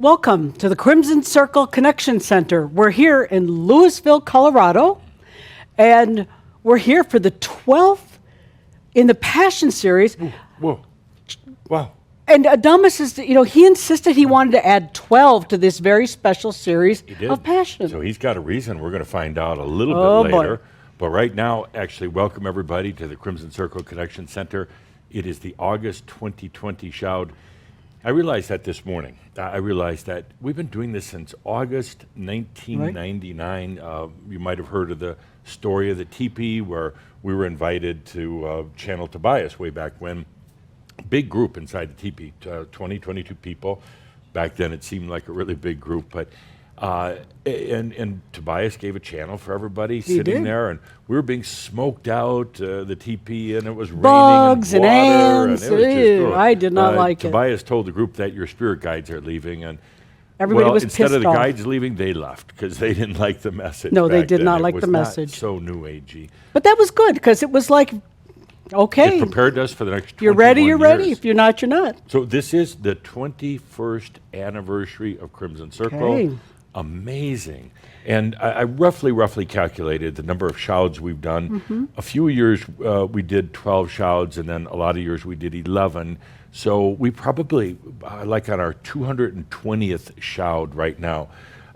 Welcome to the Crimson Circle Connection Center. We're here in Louisville, Colorado, and we're here for the 12th in the Passion Series. Whoa. Wow. And Adamus is, he insisted he wanted to add 12 to this very special series of Passion. So he's got a reason. We're going to find out a little bit later. Boy. But right now, actually, welcome everybody to the Crimson Circle Connection Center. It is the August 2020 Shout. I realized that this morning. I realized that we've been doing this since August 1999. Right. You might have heard of the story of the teepee, where we were invited to Channel Tobias way back when. Big group inside the teepee, 20, 22 people. Back then it seemed like a really big group, but and Tobias gave a channel for everybody sitting there, and we were being smoked out, the teepee, and it was bugs raining and ants. water. And it was just, I did not like it. Tobias told the group that your spirit guides are leaving, and everybody was instead pissed of the off. guides leaving, they left because they didn't like the message. No, they back did then. not It like was the not message. so new agey. But that was good because it was like, okay, It prepared us for the next 21 you're ready, you're ready. years. If you're not, you're not. So this is the 21st anniversary of Crimson Circle. Okay. Amazing. And I roughly calculated the number of shouts we've done. A few years we did 12 shouts, and then a lot of years we did 11. So we probably, like on our 220th shout right now.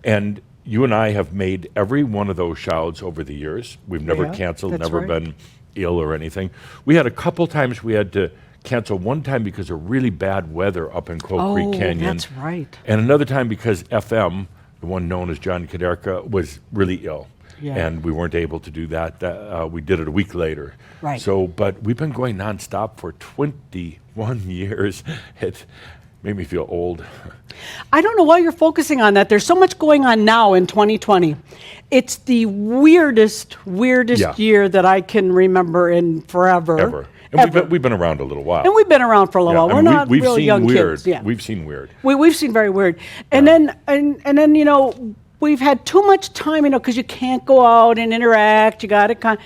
And you and I have made every one of those shouts over the years. We've never canceled, that's never right. been ill or anything. We had a couple times we had to cancel, one time because of really bad weather up in Coal Creek Canyon. That's right. And another time because FM, the one known as John Kaderka, was really ill. Yeah. And we weren't able to do that. We did it a week later. Right. So, but we've been going nonstop for 21 years. It made me feel old. I don't know why you're focusing on that. There's so much going on now in 2020. It's the weirdest year that I can remember in forever. Ever. And we've been around a little while. And we've been around for a little while. I We're mean, not we've real seen young weird. kids. Yeah. We've seen weird. We've seen very weird. And then we've had too much time, because you can't go out and interact. You got to kind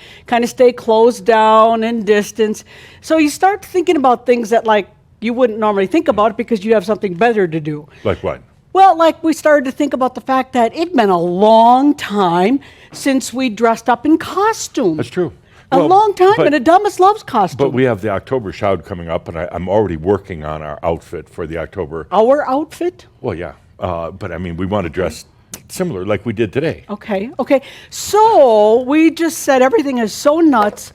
of stay closed down and distance. So you start thinking about things that like you wouldn't normally think about because you have something better to do. Like what? Well, like we started to think about the fact that it'd been a long time since we dressed up in costume. That's true. A long time, and Adamus loves costume. But we have the October shout coming up, and I'm already working on our outfit for the October. Our outfit? Well, yeah. But I mean, we want to dress similar like we did today. Okay. So we just said everything is so nuts.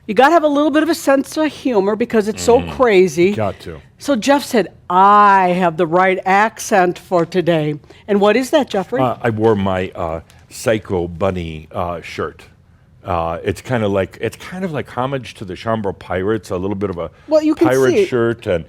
You got to have a little bit of a sense of humor because it's so crazy. Got to. So Jeff said, I have the right accent for today. And what is that, Jeffrey? I wore my Psycho Bunny shirt. It's kind of like homage to the Chambord Pirates, a little bit of a you can pirate see shirt, and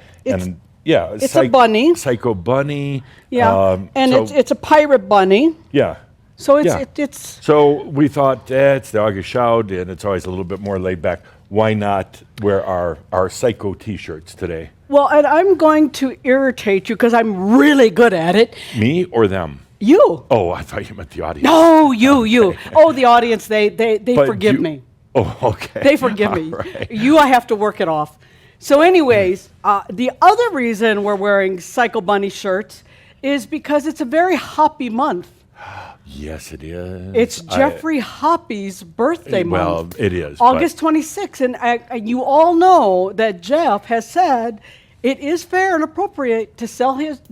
yeah, it's a bunny. Psycho Bunny. Yeah, and it's a pirate bunny. Yeah. So it's So we thought it's the August shout, and it's always a little bit more laid back. Why not wear our Psycho T-shirts today? Well, and I'm going to irritate you because I'm really good at it. Me or them? You. Oh, I thought you meant the audience. No, you. Oh, the audience, they forgive me. Oh, okay. They forgive me. Right. You, I have to work it off. So anyways, the other reason we're wearing Psycho Bunny shirts is because it's a very hoppy month. Yes, it is. It's Jeffrey Hoppy's birthday month. Well, it is. August 26th. And you all know that Jeff has said it is fair and appropriate to celebrate.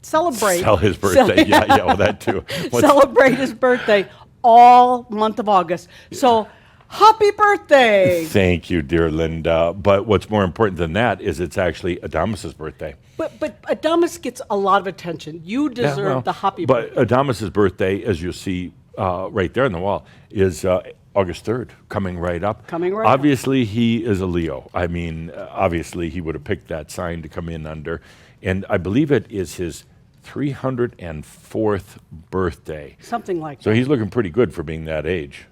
Sell his birthday. Yeah, well, that too. Celebrate his birthday all month of August. So, happy birthday! Thank you, dear Linda. But what's more important than that is it's actually Adamus's birthday. But Adamus gets a lot of attention. You deserve the happy birthday. But Adamus's birthday, as you'll see right there on the wall, is August 3rd, coming right up. Obviously, he is a Leo. I mean, obviously, he would have picked that sign to come in under. And I believe it is his 304th birthday. Something like that. So he's looking pretty good for being that age.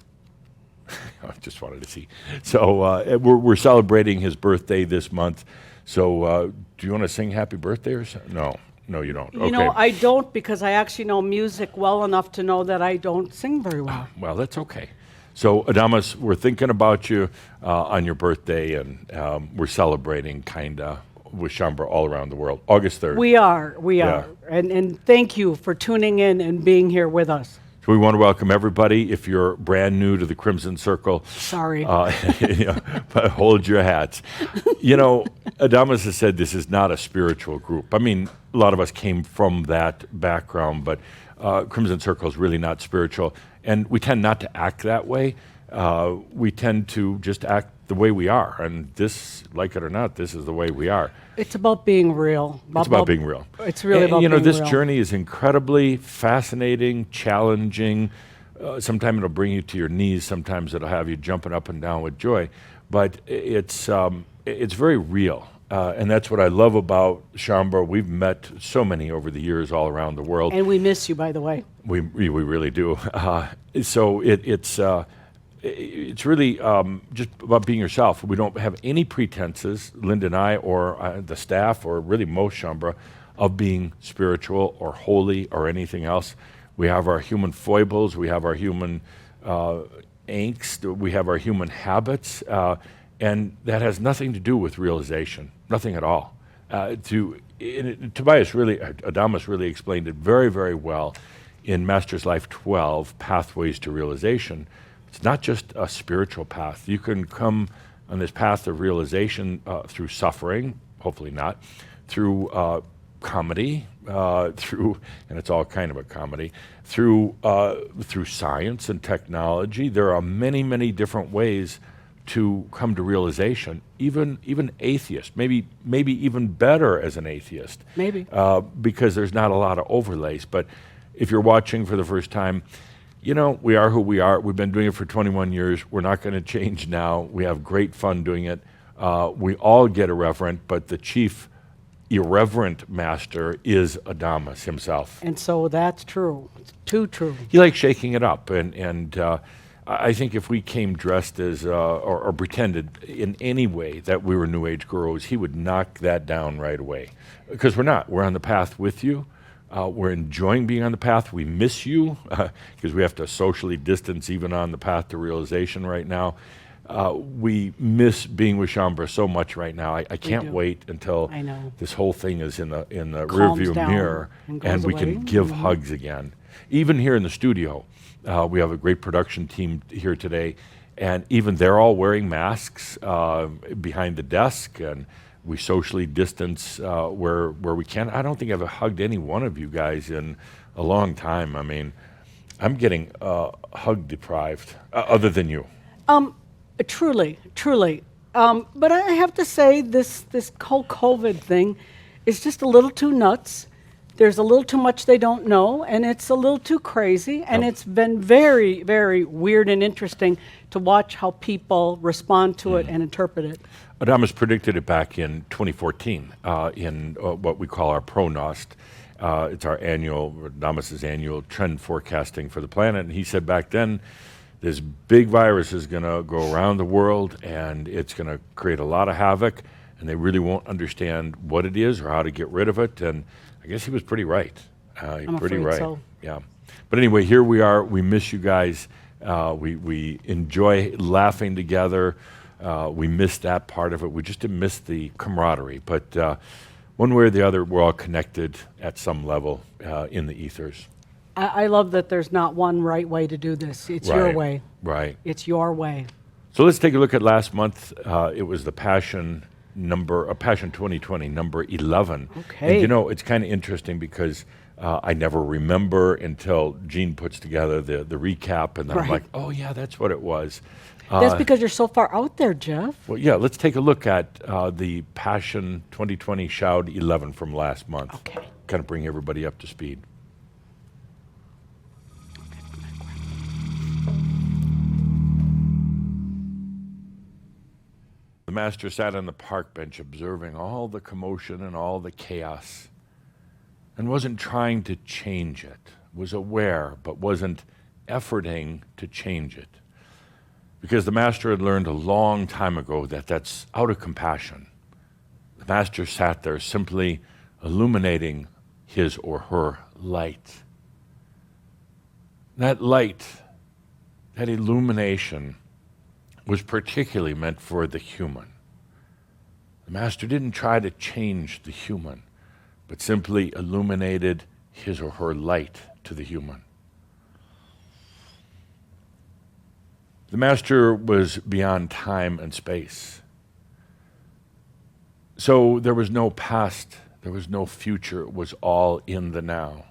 I just wanted to see. So we're celebrating his birthday this month. So do you want to sing happy birthday or something? No, you don't. You know, I don't because I actually know music well enough to know that I don't sing very well. Well, that's okay. So Adamus, we're thinking about you on your birthday, and we're celebrating kind of with Shambra all around the world. August 3rd. We are. Yeah. And thank you for tuning in and being here with us. So we want to welcome everybody. If you're brand new to the Crimson Circle, Sorry. but hold your hats. Adamus has said this is not a spiritual group. I mean, a lot of us came from that background, but Crimson Circle is really not spiritual. And we tend not to act that way. We tend to just act the way we are. And this, like it or not, this is the way we are. It's about being real. It's about being real. It's really about being real. This journey is incredibly fascinating, challenging. Sometimes it'll bring you to your knees. Sometimes it'll have you jumping up and down with joy. But it's very real. And that's what I love about Shambra. We've met so many over the years all around the world. And we miss you, by the way. We really do. So it's really just about being yourself. We don't have any pretenses, Linda and I, or the staff, or really most Shambra, of being spiritual or holy or anything else. We have our human foibles, we have our human angst, we have our human habits, and that has nothing to do with realization, nothing at all. Adamus really explained it very, very well in Master's Life 12, Pathways to Realization. It's not just a spiritual path. You can come on this path of realization through suffering, hopefully not, through comedy, and it's all kind of a comedy, through science and technology. There are many, many different ways to come to realization. Even atheists, maybe even better as an atheist. Maybe. Because there's not a lot of overlays. But if you're watching for the first time, we are who we are. We've been doing it for 21 years. We're not going to change now. We have great fun doing it. We all get irreverent, but the chief irreverent master is Adamus himself. And so that's true. It's too true. He likes shaking it up. And I think if we came dressed as, or pretended in any way that we were New Age gurus, he would knock that down right away. Because we're not. We're on the path with you. We're enjoying being on the path. We miss you because we have to socially distance even on the path to realization right now. We miss being with Shambra so much right now. I can't wait until this whole thing is in the rearview mirror and we can give hugs again. Even here in the studio, we have a great production team here today, and even they're all wearing masks behind the desk, and we socially distance where we can. I don't think I've hugged any one of you guys in a long time. I mean, I'm getting hug deprived, other than you. Truly. But I have to say, this whole COVID thing is just a little too nuts. There's a little too much they don't know, and it's a little too crazy. And it's been very, very weird and interesting to watch how people respond to it and interpret it. Adamus predicted it back in 2014 in what we call our ProNost. It's our Adamus's annual trend forecasting for the planet. And he said back then, this big virus is going to go around the world, and it's going to create a lot of havoc, and they really won't understand what it is or how to get rid of it. And I guess he was pretty right. I'm pretty afraid right. so. Yeah. But anyway, here we are. We miss you guys. We enjoy laughing together. We missed that part of it. We just didn't miss the camaraderie. But one way or the other, we're all connected at some level in the ethers. I love that there's not one right way to do this. It's your way. Right. It's your way. So let's take a look at last month. It was the Passion 2020, number 11. Okay. And it's kind of interesting because I never remember until Gene puts together the recap, and then I'm like, oh yeah, that's what it was. That's because you're so far out there, Jeff. Well, yeah, let's take a look at the Passion 2020 Shout 11 from last month. Okay. Kind of bring everybody up to speed. The master sat on the park bench observing all the commotion and all the chaos, and wasn't trying to change it, was aware, but wasn't efforting to change it. Because the master had learned a long time ago that that's out of compassion. The master sat there simply illuminating his or her light. That light, that illumination, was particularly meant for the human. The Master didn't try to change the human, but simply illuminated his or her light to the human. The Master was beyond time and space. So there was no past, there was no future, it was all in the now.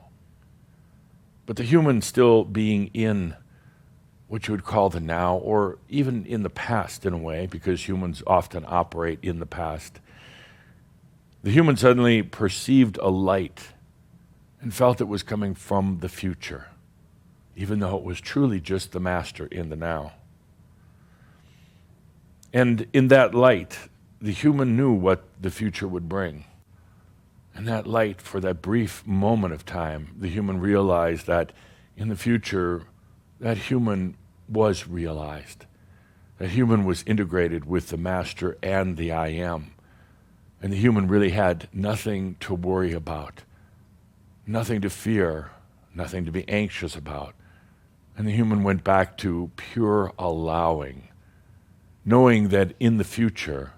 But the human still being in what you would call the now, or even in the past in a way, because humans often operate in the past. The human suddenly perceived a light and felt it was coming from the future, even though it was truly just the Master in the now. And in that light, the human knew what the future would bring. And that light, for that brief moment of time, the human realized that in the future, that human was realized. That human was integrated with the Master and the I Am. And the human really had nothing to worry about, nothing to fear, nothing to be anxious about. And the human went back to pure allowing, knowing that in the future,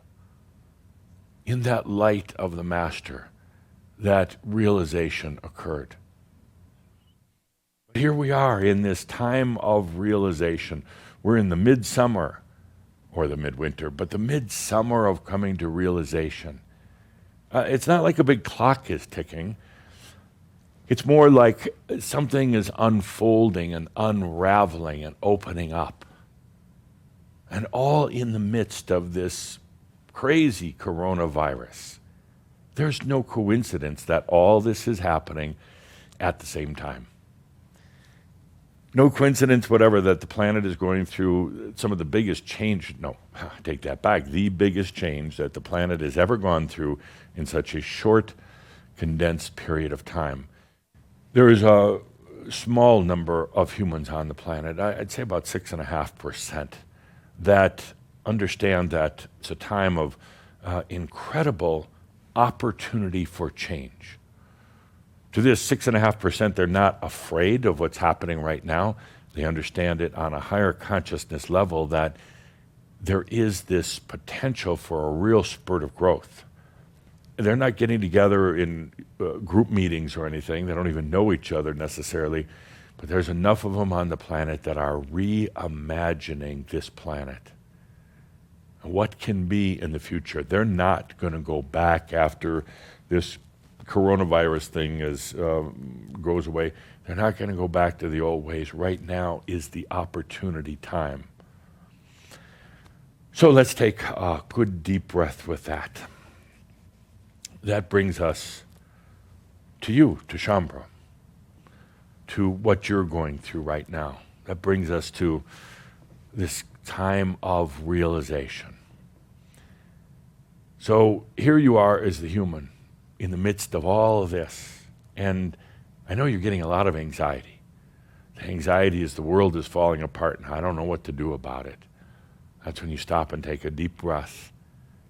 in that light of the Master, that realization occurred. But here we are in this time of realization. We're in the midsummer, or the midwinter, but the midsummer of coming to realization. It's not like a big clock is ticking. It's more like something is unfolding and unraveling and opening up. And all in the midst of this crazy coronavirus. There's no coincidence that all this is happening at the same time. No coincidence whatever that the planet is going through some of the biggest change, no, take that back, the biggest change that the planet has ever gone through in such a short, condensed period of time. There is a small number of humans on the planet, I'd say about 6.5%, that understand that it's a time of incredible opportunity for change. To this 6.5%, they're not afraid of what's happening right now. They understand it on a higher consciousness level that there is this potential for a real spurt of growth. They're not getting together in group meetings or anything. They don't even know each other necessarily. But there's enough of them on the planet that are reimagining this planet. What can be in the future. They're not going to go back after this coronavirus thing goes away. They're not going to go back to the old ways. Right now is the opportunity time. So let's take a good deep breath with that. That brings us to you, to Shambhala, to what you're going through right now. That brings us to this time of realization. So here you are as the human in the midst of all of this. And I know you're getting a lot of anxiety. The anxiety is the world is falling apart and I don't know what to do about it. That's when you stop and take a deep breath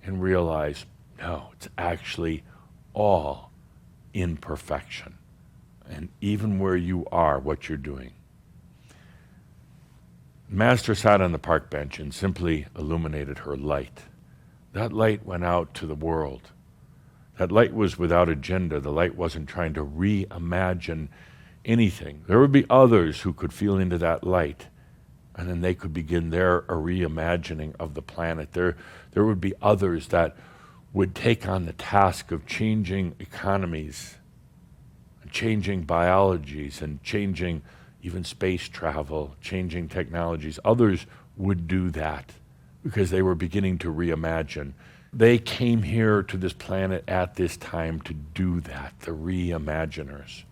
and realize, no, it's actually all imperfection. And even where you are, what you're doing. Master sat on the park bench and simply illuminated her light. That light went out to the world. That light was without agenda. The light wasn't trying to reimagine anything. There would be others who could feel into that light, and then they could begin their reimagining of the planet. There would be others that would take on the task of changing economies, changing biologies, and changing even space travel, changing technologies. Others would do that because they were beginning to reimagine. They came here to this planet at this time to do that, the reimaginers.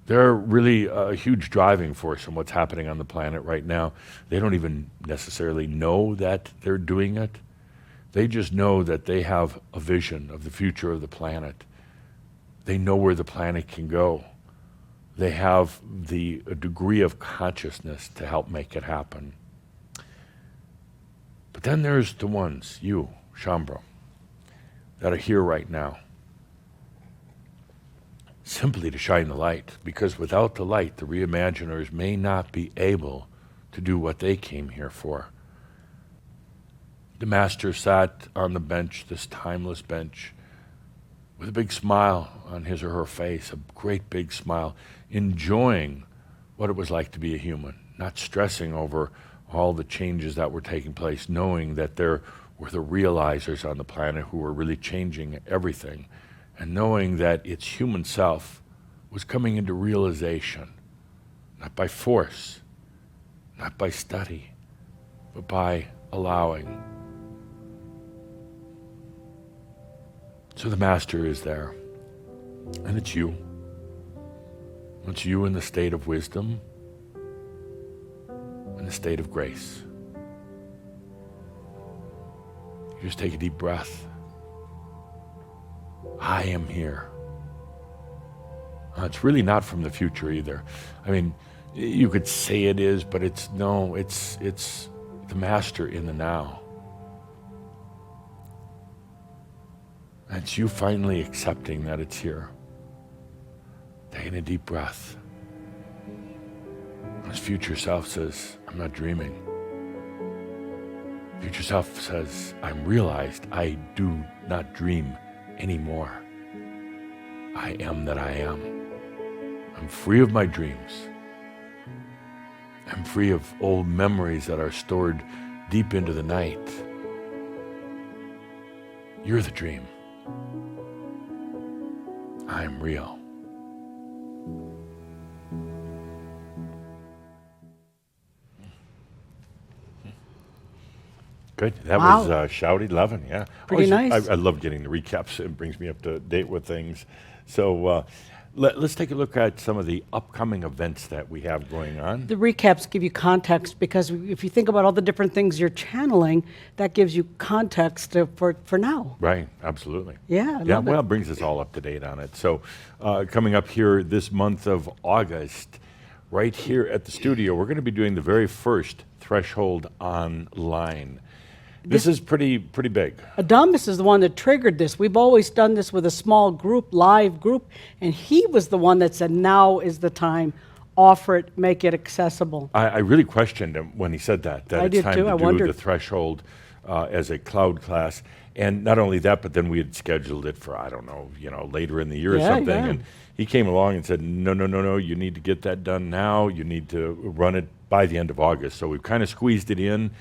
They're really a huge driving force in what's happening on the planet right now. They don't even necessarily know that they're doing it. They just know that they have a vision of the future of the planet. They know where the planet can go. They have a degree of consciousness to help make it happen. But then there's the ones, you, Shambhala, that are here right now, simply to shine the light, because without the light, the reimaginers may not be able to do what they came here for. The master sat on the bench, this timeless bench, with a big smile on his or her face, a great big smile, enjoying what it was like to be a human, not stressing over all the changes that were taking place, knowing that there were the realizers on the planet who were really changing everything, and knowing that its human self was coming into realization, not by force, not by study, but by allowing. So the master is there, and it's you. It's you in the state of wisdom, in the state of grace. You just take a deep breath. I am here. It's really not from the future either. I mean, you could say it is, but it's the master in the now. And it's you finally accepting that it's here. Taking a deep breath. His future self says, I'm not dreaming. Future self says, I'm realized. I do not dream anymore. I am that I am. I'm free of my dreams. I'm free of old memories that are stored deep into the night. You're the dream. I'm real. Good. That Wow. was Shout 11, yeah. Pretty nice. I love getting the recaps. It brings me up to date with things. So let's take a look at some of the upcoming events that we have going on. The recaps give you context because if you think about all the different things you're channeling, that gives you context for now. Right, absolutely. Yeah, I Yeah, love well, it. it brings us all up to date on it. So coming up here this month of August, right here at the studio, we're going to be doing the very first Threshold Online. This is pretty big. Adamus is the one that triggered this. We've always done this with a small group, live group, and he was the one that said, now is the time. Offer it, make it accessible. I really questioned him when he said that I it's did time too. to I do wondered. the Threshold as a cloud class. And not only that, but then we had scheduled it for, I don't know, later in the year or Yeah, something. yeah. And he came along and said, no, you need to get that done now. You need to run it by the end of August. So we've kind of squeezed it in.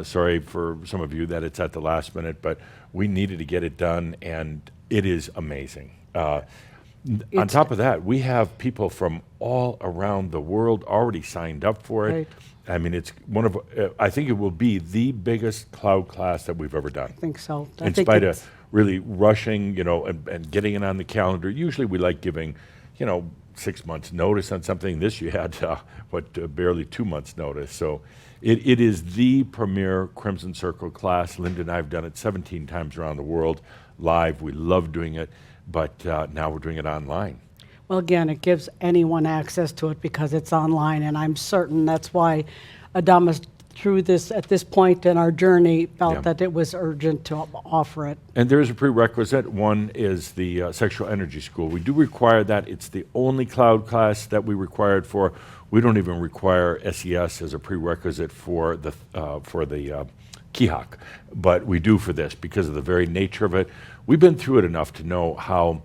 Sorry for some of you that it's at the last minute, but we needed to get it done, and it is amazing. On top of that, we have people from all around the world already signed up for it. Right. I mean, it's one of, I think it will be the biggest cloud class that we've ever done. I think so. In spite of really rushing, and getting it on the calendar. Usually we like giving, 6 months notice on something. This you had, barely 2 months notice. So it is the premier Crimson Circle class. Linda and I have done it 17 times around the world live. We love doing it, but now we're doing it online. Well, again, it gives anyone access to it because it's online, and I'm certain that's why Adamus, through this, at this point in our journey, felt Yeah. that it was urgent to offer it. And there is a prerequisite. One is the Sexual Energy School. We do require that. It's the only cloud class that we require it for. We don't even require SES as a prerequisite for the Kihak, but we do for this because of the very nature of it. We've been through it enough to know how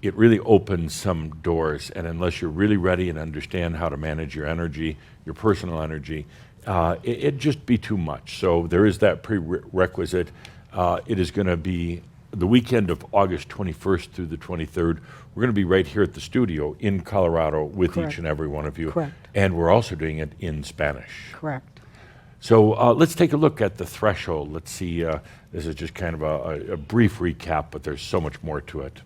it really opens some doors, and unless you're really ready and understand how to manage your energy, your personal energy, it'd just be too much. So there is that prerequisite. It is going to be the weekend of August 21st through the 23rd. We're going to be right here at the studio in Colorado with Correct. each and every one of you. Correct. And we're also doing it in Spanish. Correct. So let's take a look at the Threshold. Let's see, this is just kind of a brief recap, but there's so much more to it.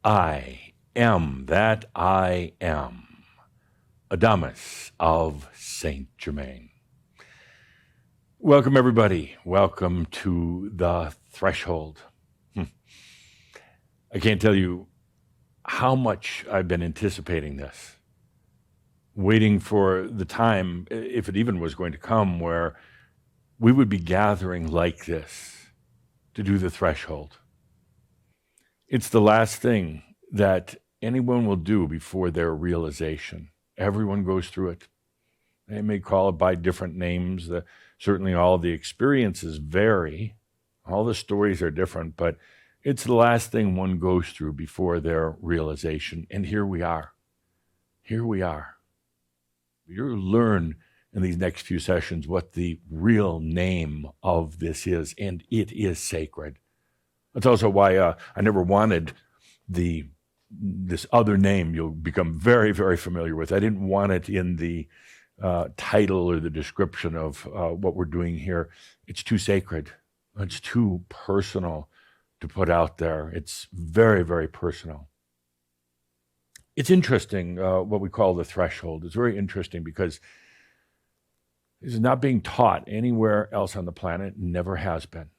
I am that I am, Adamus of Saint Germain. Welcome, everybody. Welcome to the Threshold. I can't tell you how much I've been anticipating this, waiting for the time, if it even was going to come, where we would be gathering like this to do the Threshold. It's the last thing that anyone will do before their realization. Everyone goes through it. They may call it by different names. Certainly all the experiences vary. All the stories are different, but it's the last thing one goes through before their realization. And here we are. Here we are. You'll learn in these next few sessions what the real name of this is, and it is sacred. That's also why I never wanted this other name you'll become very, very familiar with. I didn't want it in the title or the description of what we're doing here. It's too sacred. It's too personal to put out there. It's very, very personal. It's interesting what we call the threshold. It's very interesting because this is not being taught anywhere else on the planet, never has been.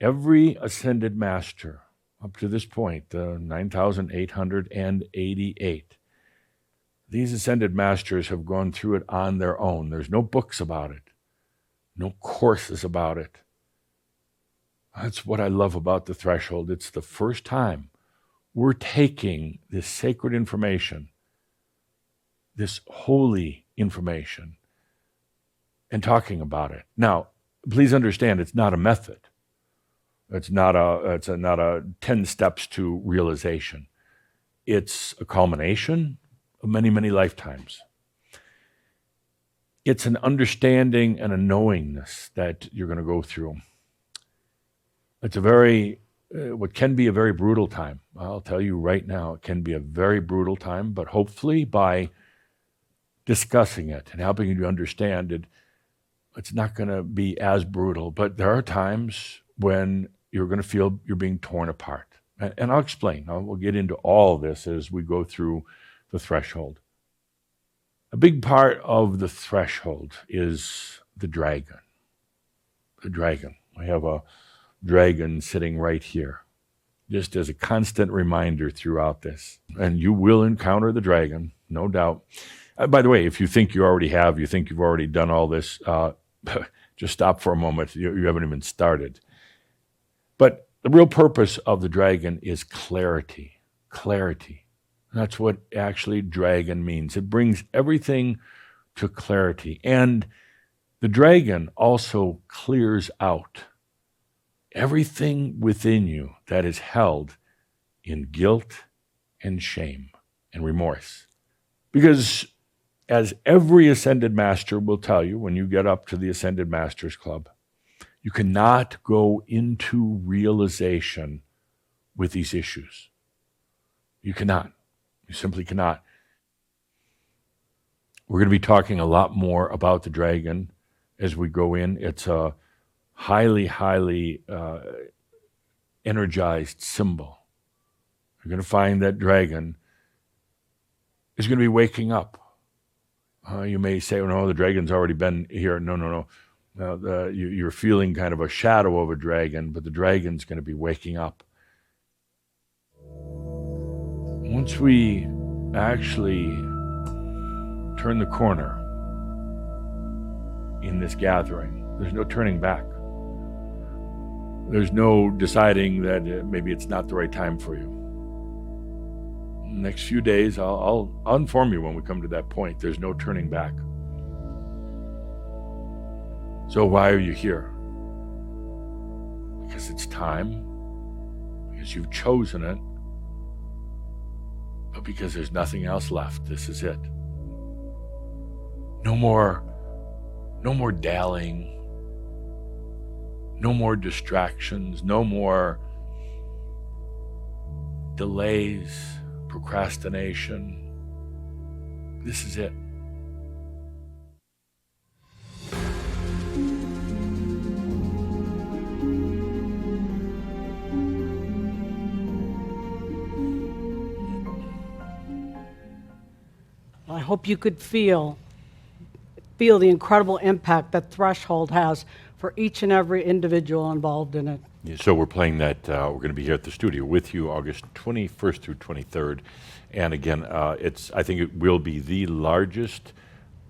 Every ascended master up to this point, 9,888, these ascended masters have gone through it on their own. There's no books about it, no courses about it. That's what I love about the Threshold. It's the first time we're taking this sacred information, this holy information, and talking about it. Now, please understand, it's not a method. It's not a 10 steps to realization. It's a culmination of many, many lifetimes. It's an understanding and a knowingness that you're going to go through. It's what can be a very brutal time. I'll tell you right now, it can be a very brutal time, but hopefully by discussing it and helping you to understand it, it's not going to be as brutal. But there are times when you're going to feel you're being torn apart. And I'll explain. We'll get into all of this as we go through the Threshold. A big part of the Threshold is the dragon. The dragon. We have a dragon sitting right here, just as a constant reminder throughout this. And you will encounter the dragon, no doubt. By the way, if you think you already have, you think you've already done all this, just stop for a moment. You haven't even started. But the real purpose of the dragon is clarity. Clarity. That's what actually dragon means. It brings everything to clarity. And the dragon also clears out everything within you that is held in guilt and shame and remorse. Because as every Ascended Master will tell you when you get up to the Ascended Masters Club, you cannot go into realization with these issues. You cannot. You simply cannot. We're going to be talking a lot more about the dragon as we go in. It's a highly, highly energized symbol. You're going to find that dragon is going to be waking up. You may say, oh, no, the dragon's already been here. No. You're feeling kind of a shadow of a dragon, but the dragon's going to be waking up. Once we actually turn the corner in this gathering, there's no turning back. There's no deciding that maybe it's not the right time for you. In the next few days, I'll inform you when we come to that point. There's no turning back. So why are you here? Because it's time, because you've chosen it, but because there's nothing else left. This is it. No more dallying, no more distractions, no more delays, procrastination. This is it. hope you could feel the incredible impact that Threshold has for each and every individual involved in it. Yeah, so we're playing that. We're going to be here at the studio with you August 21st through 23rd. And again, I think it will be the largest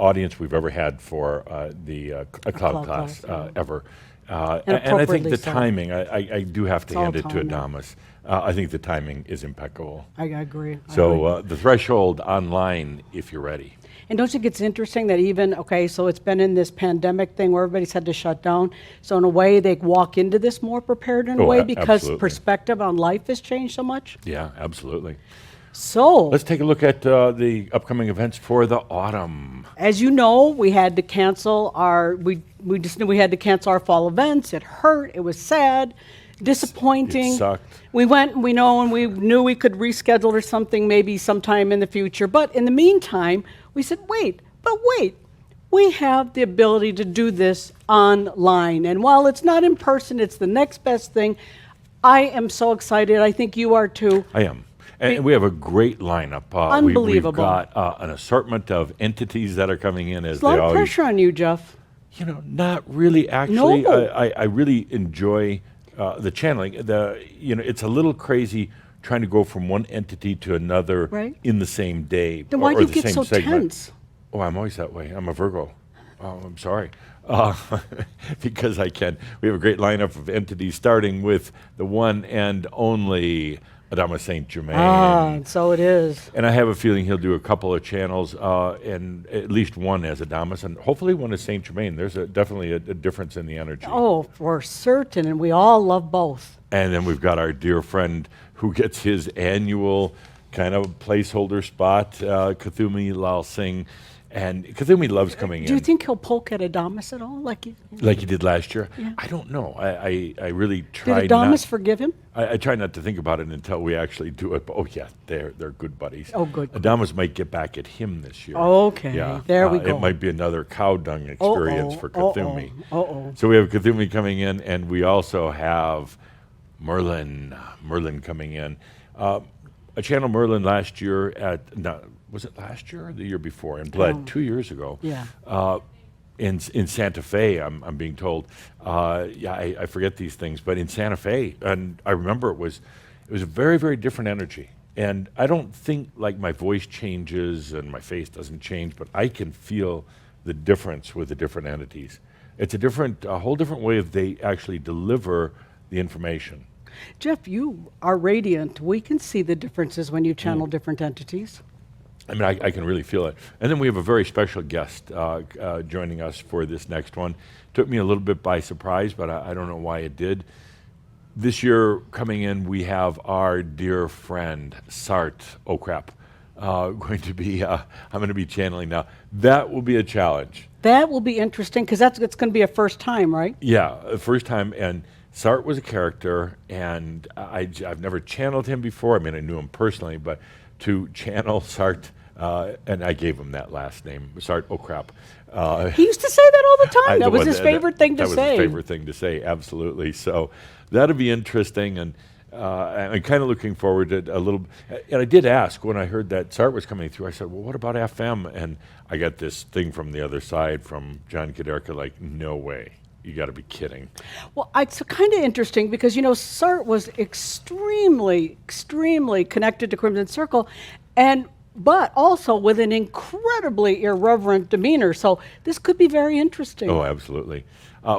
audience we've ever had for a cloud class ever. And I think the timing, I do have to hand it to Adamus. I think the timing is impeccable. I agree. So the Threshold online, if you're ready. And don't you think it's interesting that even, so it's been in this pandemic thing where everybody's had to shut down. So in a way, they walk into this more prepared in a way because perspective on life has changed so much. Yeah, absolutely. So let's take a look at the upcoming events for the autumn. As you know, we had to cancel we just knew we had to cancel our fall events. It hurt. It was sad, disappointing. It sucked. We went, we knew we could reschedule or something maybe sometime in the future. But in the meantime, we said, wait, we have the ability to do this online. And while it's not in person, it's the next best thing. I am so excited. I think you are too. I am. And we have a great lineup. Unbelievable. We've got an assortment of entities that are coming in as There's a lot of pressure on you, Jeff. Not really, actually. No. I really enjoy the channeling. It's a little crazy trying to go from one entity to another in the same day. Then why do you the get same so segment. tense? Oh, I'm always that way. I'm a Virgo. Oh, I'm sorry. Because I can. We have a great lineup of entities, starting with the one and only Adamus St. Germain. So it is. And I have a feeling he'll do a couple of channels, and at least one as Adamus, and hopefully one as St. Germain. There's definitely a difference in the energy. Oh, for certain, and we all love both. And then we've got our dear friend who gets his annual kind of placeholder spot, Kathumi Lal Singh. And Kathumi loves coming in. Do you think he'll poke at Adamus at all, like he did last year? Yeah. I don't know. I really try. Did Adamus forgive him? I try not to think about it until we actually do it. But they're good buddies. Oh, good. Adamus might get back at him this year. Okay. Yeah. There we go. It might be another cow dung experience for Kathumi. Uh-oh. So we have Kathumi coming in, and we also have Merlin coming in. I channeled Merlin last year was it last year or the year before? In Blood, 2 years ago. Yeah. In Santa Fe, I'm being told. I forget these things, but in Santa Fe, and I remember it was a very, very different energy. And I don't think like my voice changes and my face doesn't change, but I can feel the difference with the different entities. It's a whole different way of they actually deliver the information. Jeff, you are radiant. We can see the differences when you channel different entities. I mean, I can really feel it. And then we have a very special guest joining us for this next one. Took me a little bit by surprise, but I don't know why it did. This year coming in, we have our dear friend, Sart I'm going to be channeling now. That will be a challenge. That will be interesting because it's going to be a first time, right? Yeah, first time. And Sart was a character, and I've never channeled him before. I mean, I knew him personally, but to channel Sart, and I gave him that last name, Sart He used to say that all the time. That was his favorite thing to say. That was his favorite thing to say, absolutely. So that'll be interesting, and I'm kind of looking forward to a little. And I did ask when I heard that Sart was coming through, I said, well, what about FM? And I got this thing from the other side from John Kaderka, like, no way. You got to be kidding. Well, it's kind of interesting because, Sart was extremely, extremely connected to Crimson Circle, but also with an incredibly irreverent demeanor. So this could be very interesting. Oh, absolutely.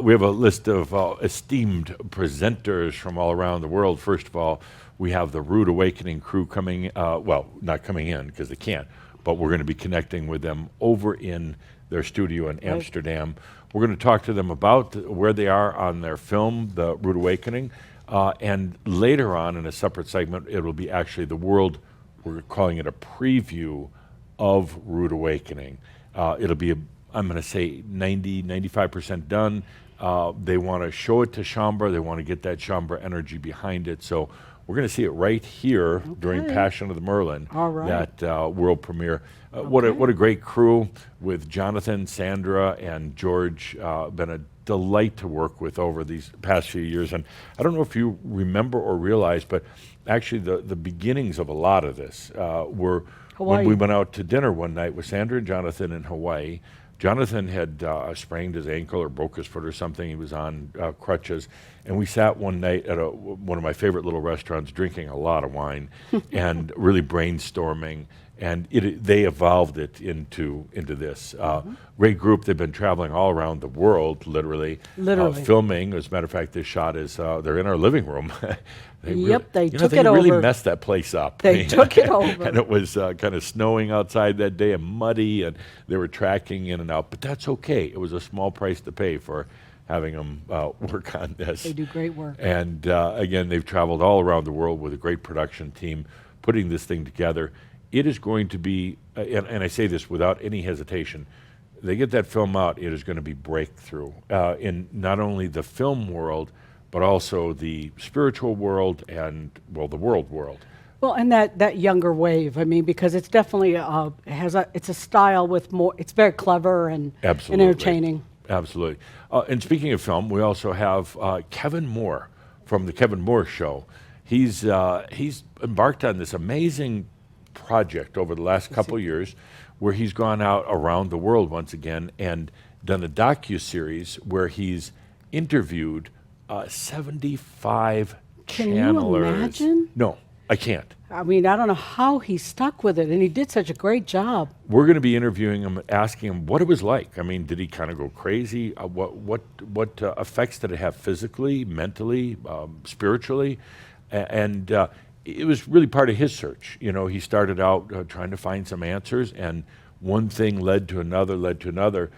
We have a list of esteemed presenters from all around the world. First of all, we have the Rude Awakening crew coming, not coming in because they can't, but we're going to be connecting with them over in their studio in Amsterdam. We're going to talk to them about where they are on their film, The Rude Awakening, and later on in a separate segment, it will be actually we're calling it a preview of Rude Awakening. It'll be, I'm going to say 95% done. They want to show it to Shambra. They want to get that Shambra energy behind it. So we're going to see it right here during Passion of the Merlin, that world premiere. What a great crew with Jonathan, Sandra, and George. Been a delight to work with over these past few years. And I don't know if you remember or realize, but actually the beginnings of a lot of this were Hawaii. When we went out to dinner one night with Sandra and Jonathan in Hawaii, Jonathan had sprained his ankle or broke his foot or something. He was on crutches. And we sat one night at one of my favorite little restaurants drinking a lot of wine and really brainstorming. And they evolved it into this. Great group. They've been traveling all around the world, literally. Filming. As a matter of fact, this shot is, they're in our living room. They took they it really over. messed that place up. They took it over. And it was kind of snowing outside that day and muddy, and they were tracking in and out. But that's okay. It was a small price to pay for having them work on this. They do great work. And again, they've traveled all around the world with a great production team putting this thing together. It is going to be, and I say this without any hesitation, they get that film out, it is going to be breakthrough in not only the film world, but also the spiritual world and, well, the world. Well, and that younger wave, I mean, because it's definitely it's a style with more, it's very clever and entertaining. Absolutely. And speaking of film, we also have Kevin Moore from the Kevin Moore Show. He's embarked on this amazing project over the last couple of years where he's gone out around the world once again and done a docu-series where he's interviewed 75 channelers. Can you imagine? No, I can't. I mean, I don't know how he stuck with it, and he did such a great job. We're going to be interviewing him, asking him what it was like. I mean, did he kind of go crazy? What effects did it have physically, mentally, spiritually? And it was really part of his search. You know, he started out trying to find some answers, and one thing led to another.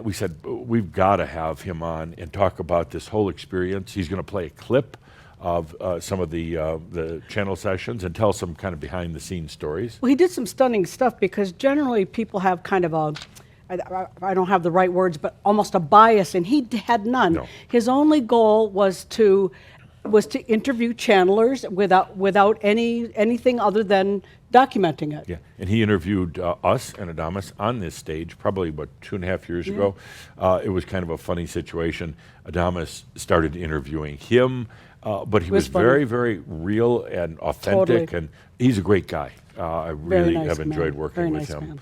We said, we've got to have him on and talk about this whole experience. He's going to play a clip of some of the channel sessions and tell some kind of behind-the-scenes stories. Well, he did some stunning stuff because generally people have kind of I don't have the right words, but almost a bias, and he had none. No. His only goal was to interview channelers without anything other than documenting it. Yeah, and he interviewed us and Adamus on this stage probably, 2.5 years ago. It was kind of a funny situation. Adamus started interviewing him, but he was very, very real and authentic, and he's a great guy. I really have enjoyed working with him.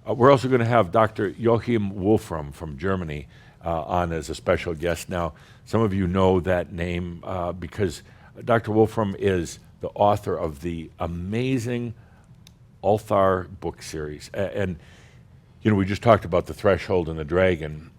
We're also going to have Dr. Joachim Wolfram from Germany on as a special guest. Now, some of you know that name because Dr. Wolfram is the author of the amazing Althar book series. And, you know, we just talked about The Threshold and the Dragon.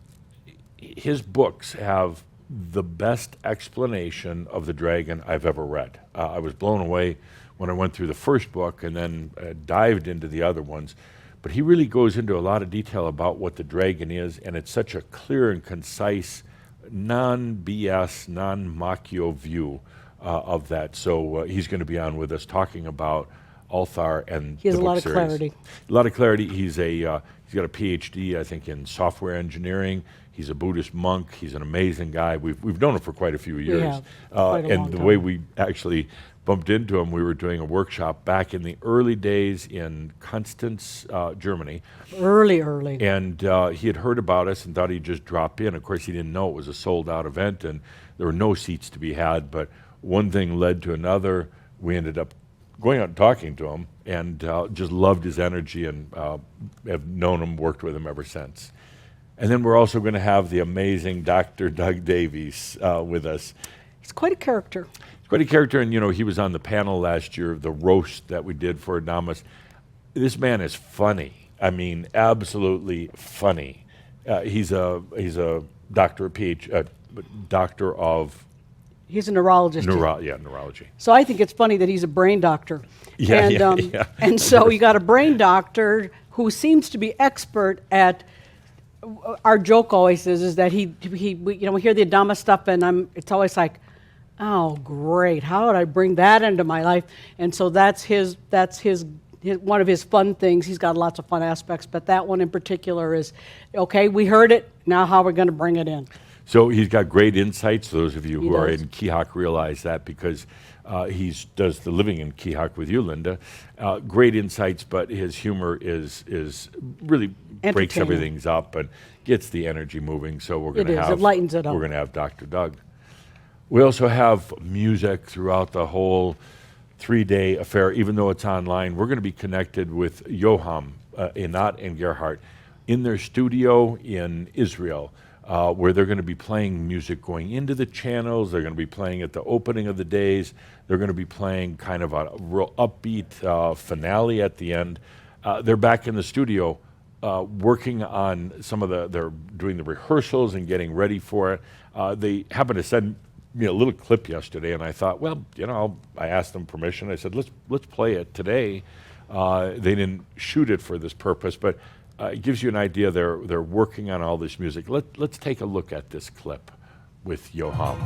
His books have the best explanation of the dragon I've ever read. I was blown away when I went through the first book and then dived into the other ones. But he really goes into a lot of detail about what the dragon is, and it's such a clear and concise, non-BS, non-macchio view of that. So he's going to be on with us talking about Althar and he has the a book lot of series. clarity. A lot of clarity. He's got a PhD, I think, in software engineering. He's a Buddhist monk. He's an amazing guy. We've known him for quite a few years. Yeah, quite a long and the time. way we actually bumped into him, we were doing a workshop back in the early days in Constance, Germany. Early. And he had heard about us and thought he'd just drop in. Of course, he didn't know it was a sold-out event, and there were no seats to be had. But one thing led to another. We ended up going out and talking to him, and just loved his energy, and have known him, worked with him ever since. And then we're also going to have the amazing Dr. Doug Davies with us. He's quite a character. Quite a character, and you know, he was on the panel last year, the roast that we did for Adamus. This man is funny. I mean, absolutely funny. He's a doctor, doctor of He's a neurologist. neurology. So I think it's funny that he's a brain doctor. Yeah. And so you got a brain doctor who seems to be expert at. Our joke always is that we hear the Adamus stuff, and it's always like, oh, great! How would I bring that into my life? And so that's his one of his fun things. He's got lots of fun aspects, but that one in particular is, okay, we heard it. Now how are we going to bring it in? So he's got great insights. Those of you who are in Keehawk realize that because he does the living in Keehawk with you, Linda. Great insights, but his humor is really breaks everything up and gets the energy moving. So we're going to have it lightens it up. We're going to have Dr. Doug. We also have music throughout the whole 3-day affair, even though it's online. We're going to be connected with Yoham, Inat, and Gerhardt in their studio in Israel, where they're going to be playing music going into the channels. They're going to be playing at the opening of the days. They're going to be playing kind of a real upbeat finale at the end. They're back in the studio working on they're doing the rehearsals and getting ready for it. They happened to send me a little clip yesterday, and I thought, well, I asked them permission. I said, let's play it today. They didn't shoot it for this purpose, but it gives you an idea. They're working on all this music. Let's take a look at this clip with Yoham.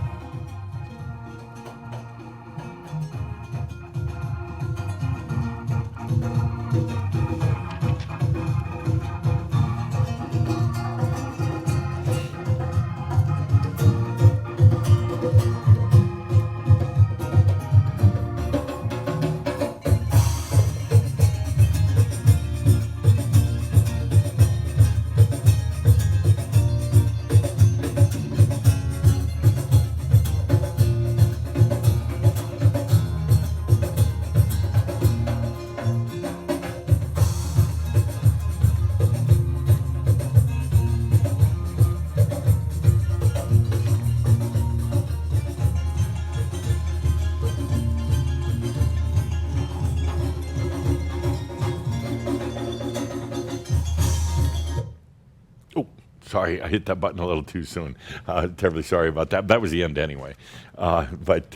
Sorry, I hit that button a little too soon. Terribly sorry about that. That was the end anyway. But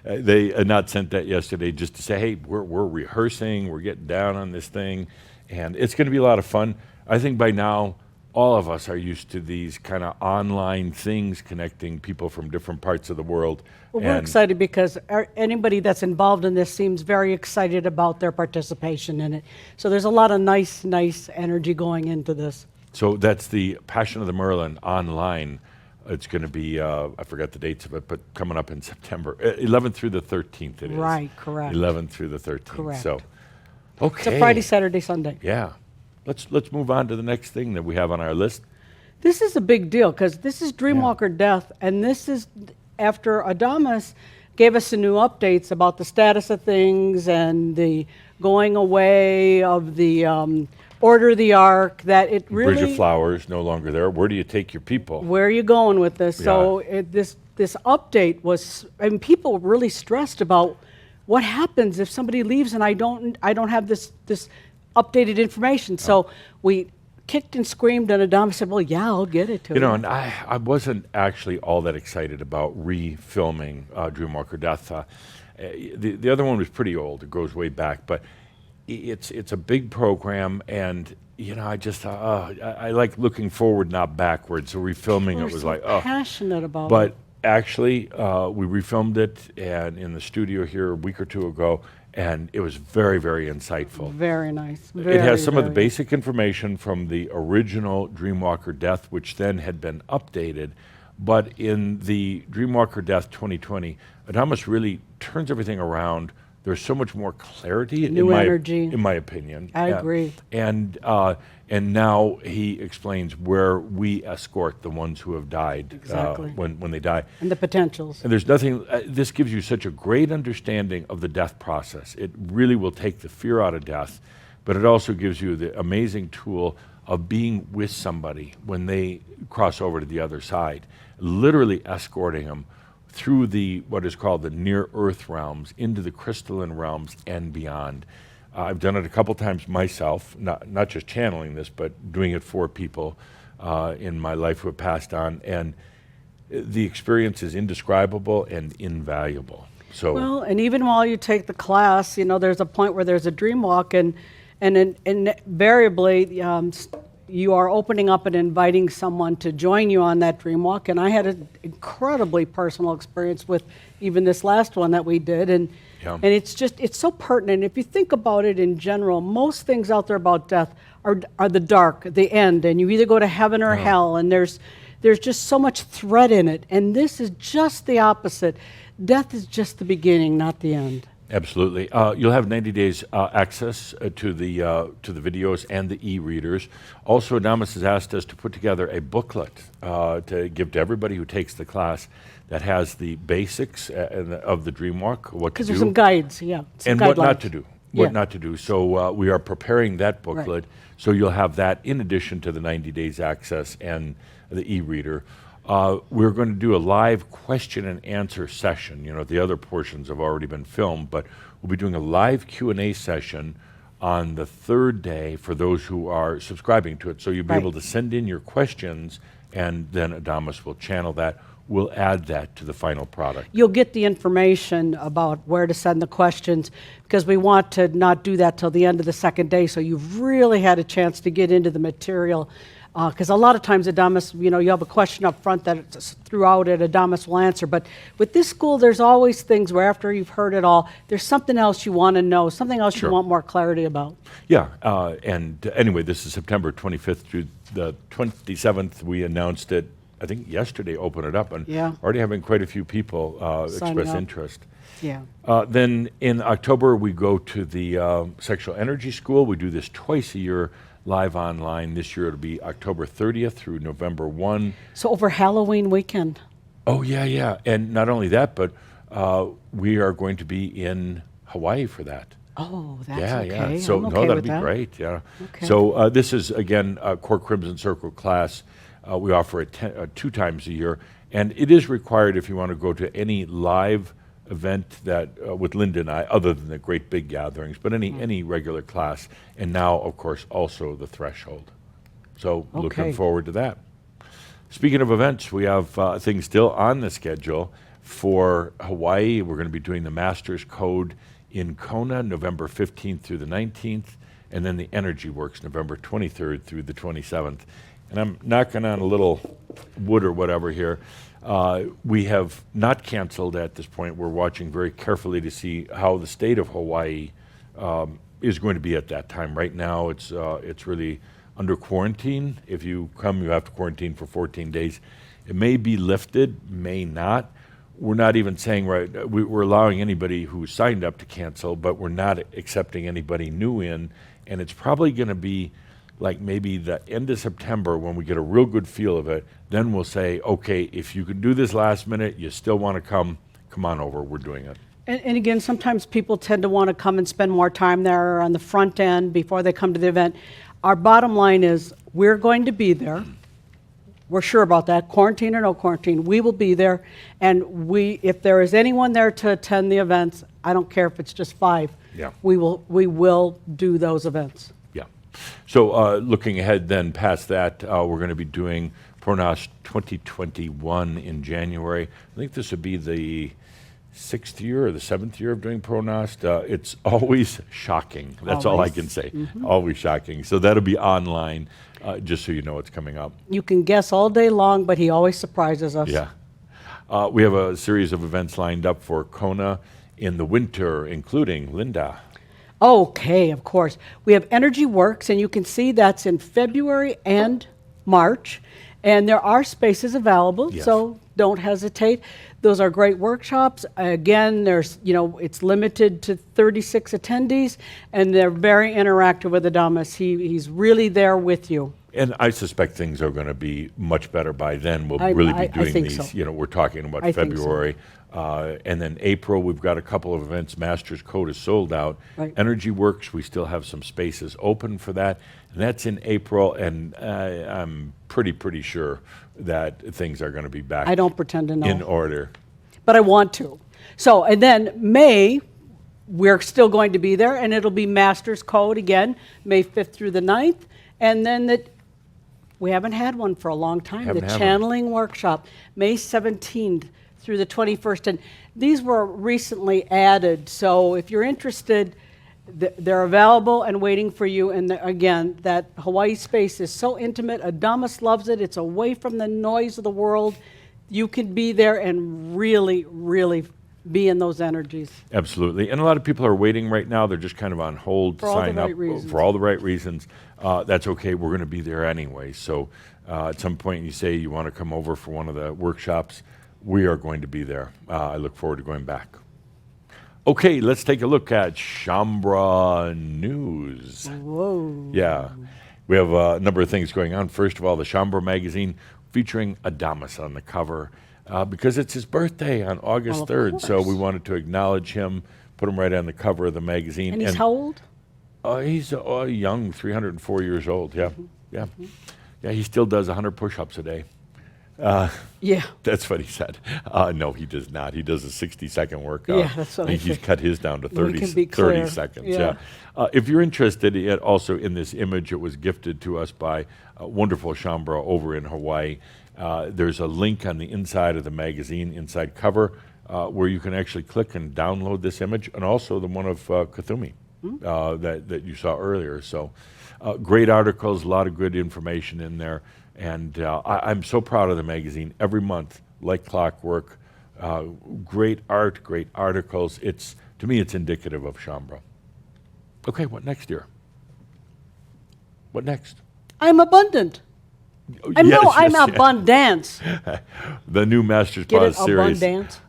they not sent that yesterday just to say, hey, we're rehearsing, we're getting down on this thing, and it's going to be a lot of fun. I think by now, all of us are used to these kind of online things connecting people from different parts of the world. Well, we're excited because anybody that's involved in this seems very excited about their participation in it. So there's a lot of nice energy going into this. So that's the Passion of the Merlin online. It's going to be, I forgot the dates of it, but coming up in September. 11th through the 13th it is. Right, correct. 11th through the 13th. Correct. So, okay. It's a Friday, Saturday, Sunday. Yeah. Let's move on to the next thing that we have on our list. This is a big deal because this is Dreamwalker Death, and this is after Adamus gave us some new updates about the status of things and the going away of the Order of the Ark, that it really... Bridge of Flowers, no longer there. Where do you take your people? Where are you going with this? Yeah. So this update was, I mean, people were really stressed about what happens if somebody leaves and I don't have this updated information. So we kicked and screamed, and Adamus said, well, yeah, I'll get it to you. And I wasn't actually all that excited about refilming Dreamwalker Death. The other one was pretty old. It goes way back, but it's a big program, and I like looking forward, not backwards. So refilming it was like, passionate about it. But actually, we refilmed it and in the studio here a week or two ago, and it was very, very insightful. Very nice. It has some of the basic information from the original Dreamwalker Death, which then had been updated. But in the Dreamwalker Death 2020, Adamus really turns everything around. There's so much more clarity, new energy, in my opinion. I agree. And now he explains where we escort the ones who have died when they die, and the potentials. And there's nothing. This gives you such a great understanding of the death process. It really will take the fear out of death, but it also gives you the amazing tool of being with somebody when they cross over to the other side, literally escorting them through what is called the near-earth realms, into the crystalline realms and beyond. I've done it a couple times myself, not just channeling this, but doing it for people in my life who have passed on, and the experience is indescribable and invaluable. So, well, and even while you take the class, there's a point where there's a dream walk, and invariably you are opening up and inviting someone to join you on that dream walk. And I had an incredibly personal experience with even this last one that we did. And it's so pertinent. If you think about it in general, most things out there about death are the dark, the end, and you either go to heaven or hell, and there's just so much threat in it. And this is just the opposite. Death is just the beginning, not the end. Absolutely. You'll have 90 days access to the videos and the e-readers. Also, Adamus has asked us to put together a booklet to give to everybody who takes the class that has the basics of the dream walk, what to Because do, there's some guides, yeah. Some and what not guidelines. to do. Yeah. What not to do. So we are preparing that booklet. So you'll have that in addition to the 90 days access and the e-reader. We're going to do a live question and answer session. You know, the other portions have already been filmed, but we'll be doing a live Q&A session on the third day for those who are subscribing to it. So you'll be able to send in your questions, and then Adamus will channel that. We'll add that to the final product. You'll get the information about where to send the questions, because we want to not do that till the end of the second day, so you've really had a chance to get into the material. Because a lot of times Adamus, you know, you have a question up front that it's throughout it, Adamus will answer. But with this school, there's always things where after you've heard it all, there's something else you want to know, something else you want more clarity about. Yeah, and anyway, this is September 25th through the 27th. We announced it, I think yesterday, open it up, and already having quite a few people express interest. Yeah. Then in October, we go to the Sexual Energy School. We do this twice a year, live online. This year it'll be October 30th through November 1. So over Halloween weekend. Oh, yeah. And not only that, but we are going to be in Hawaii for that. Oh, that's okay. Yeah. So, I'm okay no, that'll with be that. great, yeah. Okay. So this is, again, a core Crimson Circle class. We offer it 2 times a year, and it is required if you want to go to any live event that with Linda and I, other than the great big gatherings, but any regular class. And now, of course, also the threshold. So looking forward to that. Speaking of events, we have things still on the schedule for Hawaii. We're going to be doing the Master's Code in Kona, November 15th through the 19th, and then the Energy Works, November 23rd through the 27th. And I'm knocking on a little wood or whatever here. We have not canceled at this point. We're watching very carefully to see how the state of Hawaii is going to be at that time. Right now, it's really under quarantine. If you come, you have to quarantine for 14 days. It may be lifted, may not. We're not even saying, we're allowing anybody who signed up to cancel, but we're not accepting anybody new in. And it's probably going to be like maybe the end of September when we get a real good feel of it. Then we'll say, okay, if you can do this last minute, you still want to come on over, we're doing it. And again, sometimes people tend to want to come and spend more time there on the front end before they come to the event. Our bottom line is we're going to be there. We're sure about that, quarantine or no quarantine, we will be there. And if there is anyone there to attend the events, I don't care if it's just 5, we will do those events. So looking ahead then past that, we're going to be doing Pronost 2021 in January. I think this would be the 6th year or the 7th year of doing Pronost. It's always shocking. That's all I can say. Always shocking. So that'll be online, just so you know it's coming up. You can guess all day long, but he always surprises us. Yeah. We have a series of events lined up for Kona in the winter, including Linda. Okay, of course. We have Energy Works, and you can see that's in February and March, and there are spaces available, so don't hesitate. Those are great workshops. Again, it's limited to 36 attendees, and they're very interactive with Adamus. He's really there with you. And I suspect things are going to be much better by then. We'll really be doing these. So. We're talking about February. And then April, we've got a couple of events. Master's Code is sold out. Energy Works, we still have some spaces open for that. And that's in April, and I'm pretty sure that things are going to be back. I don't pretend to know. In order. But I want to. So, and then May, we're still going to be there, and it'll be Master's Code again, May 5th through the 9th. And then we haven't had one for a long time, the Channeling Workshop, May 17th through the 21st. And these were recently added, so if you're interested, they're available and waiting for you. And again, that Hawaii space is so intimate. Adamus loves it. It's away from the noise of the world. You can be there and really, really be in those energies. Absolutely. And a lot of people are waiting right now. They're just kind of on hold to sign up for all the right reasons. That's okay. We're going to be there anyway. So at some point you say you want to come over for one of the workshops, we are going to be there. I look forward to going back. Okay, let's take a look at Shambra News. Whoa. Yeah, we have a number of things going on. First of all, the Shambra magazine featuring Adamus on the cover because it's his birthday on August Well, of 3rd. So we course. wanted to acknowledge him, put him right on the cover of the magazine. And he's how old? He's young, 304 years old. Yeah, yeah. Yeah, he still does 100 push-ups a day. Yeah. That's what he said. No, he does not. He does a 60-second workout. Yeah, that's what I think he's think. cut his down to We 30, can be 30 clear. seconds. Yeah. If you're interested also in this image, it was gifted to us by a wonderful Shambra over in Hawaii. There's a link on the inside of the magazine, inside cover, where you can actually click and download this image, and also the one of Kuthumi that you saw earlier. So great articles, a lot of good information in there. And I'm so proud of the magazine. Every month, like clockwork, great art, great articles. To me, it's indicative of Shambra. Okay, what next, dear? What next? I'm abundant. Oh, I'm yes. abundance. The new Master's Get Pause it? series, Abundance?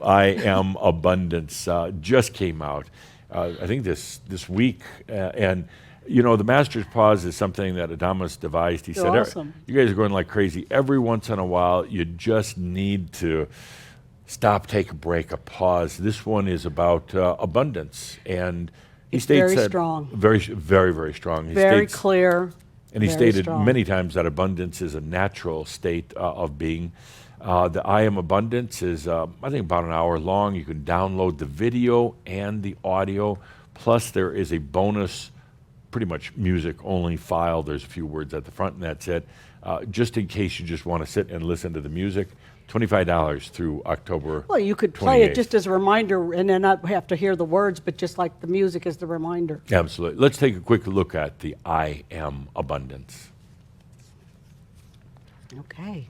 I Am Abundance, just came out. I think this week, and the Master's Pause is something that Adamus devised. He They're said, awesome. "You guys are going like crazy. Every once in a while, you just need to stop, take a break, a pause." This one is about abundance, and he It's states very that strong. very, very, very strong. He Very states, clear. and he very stated strong. many times that abundance is a natural state of being. The I Am Abundance is, I think, about an hour long. You can download the video and the audio. Plus, there is a bonus, pretty much music-only file. There's a few words at the front, and that's it. Just in case you just want to sit and listen to the music, $25 through October. Well, you could play 28th. it just as a reminder and then not have to hear the words, but just like the music is the reminder. Absolutely. Let's take a quick look at the I Am Abundance. Okay.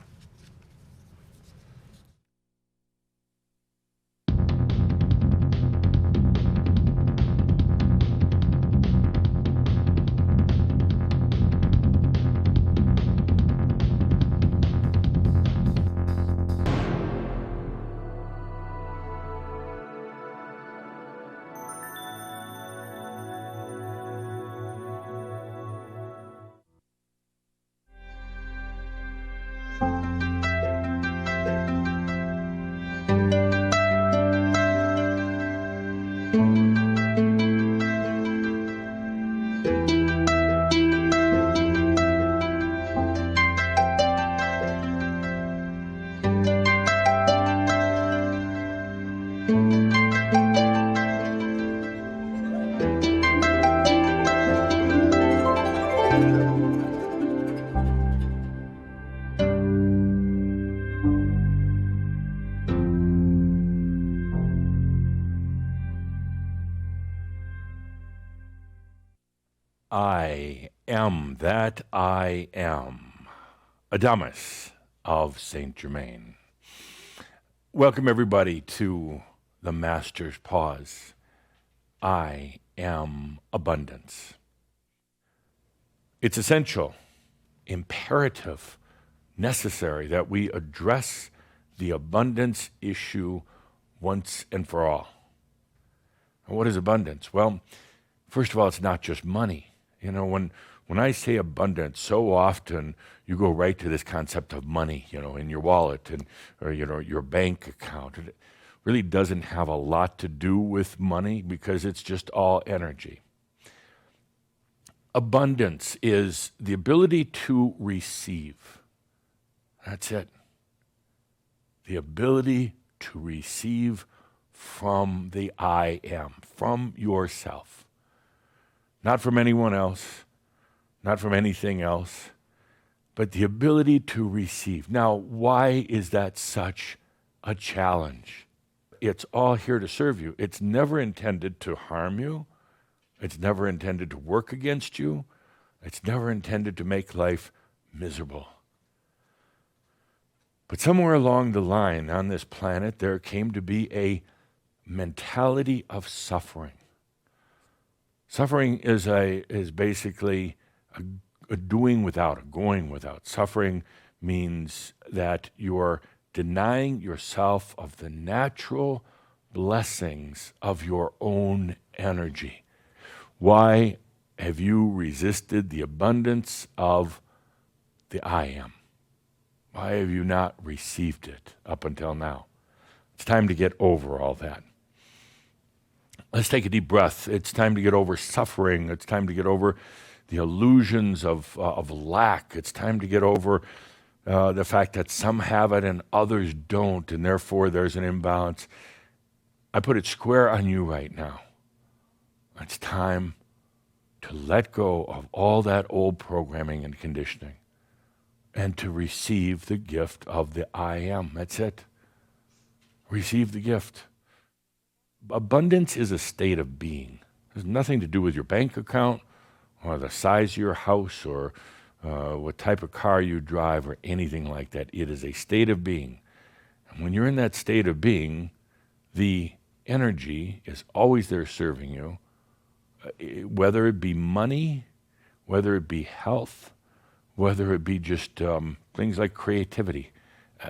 I am that I am. Adamus of Saint Germain. Welcome, everybody, to the Master's Pause. I am abundance. It's essential, imperative, necessary that we address the abundance issue once and for all. And what is abundance? Well, first of all, it's not just money. When I say abundance, so often you go right to this concept of money, in your wallet or your bank account. It really doesn't have a lot to do with money because it's just all energy. Abundance is the ability to receive. That's it. The ability to receive from the I am, from yourself. Not from anyone else, not from anything else, but the ability to receive. Now, why is that such a challenge? It's all here to serve you. It's never intended to harm you. It's never intended to work against you. It's never intended to make life miserable. But somewhere along the line on this planet, there came to be a mentality of suffering. Suffering is basically a doing without, a going without. Suffering means that you're denying yourself of the natural blessings of your own energy? Why have you resisted the abundance of the I am? Why have you not received it up until now? It's time to get over all that. Let's take a deep breath. It's time to get over suffering. It's time to get over the illusions of lack. It's time to get over the fact that some have it and others don't, and therefore there's an imbalance. I put it square on you right now. It's time to let go of all that old programming and conditioning and to receive the gift of the I am. That's it. Receive the gift. Abundance is a state of being. It has nothing to do with your bank account or the size of your house or what type of car you drive or anything like that. It is a state of being. And when you're in that state of being, the energy is always there serving you, whether it be money, whether it be health, whether it be just things like creativity.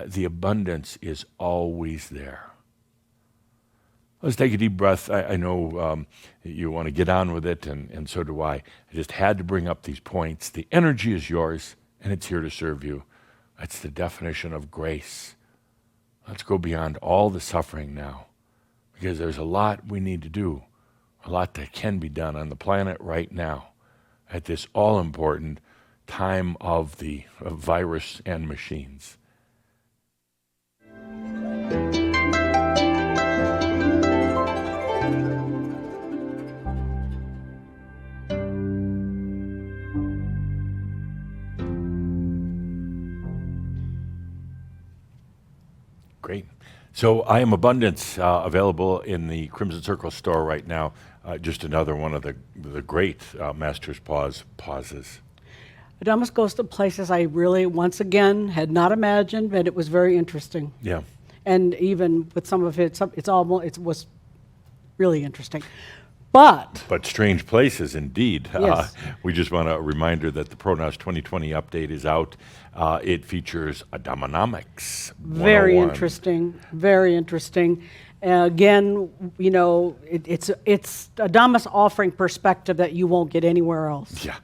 The abundance is always there. Let's take a deep breath. I know you want to get on with it, and so do I. I just had to bring up these points. The energy is yours, and it's here to serve you. That's the definition of grace. Let's go beyond all the suffering now, because there's a lot we need to do, a lot that can be done on the planet right now at this all-important time of the virus and machines. Great. So I Am Abundance, available in the Crimson Circle store right now. Just another one of the great Master's pauses. Adamus goes to places I really, once again, had not imagined, but it was very interesting. Yeah. And even with some of it, it was really interesting. But strange places indeed. Yes. We just want a reminder that the Pronos 2020 update is out. It features Adamonomics. very 101. interesting, very interesting. Again, you know, it's Adamus offering perspective that you won't get anywhere else. Yeah.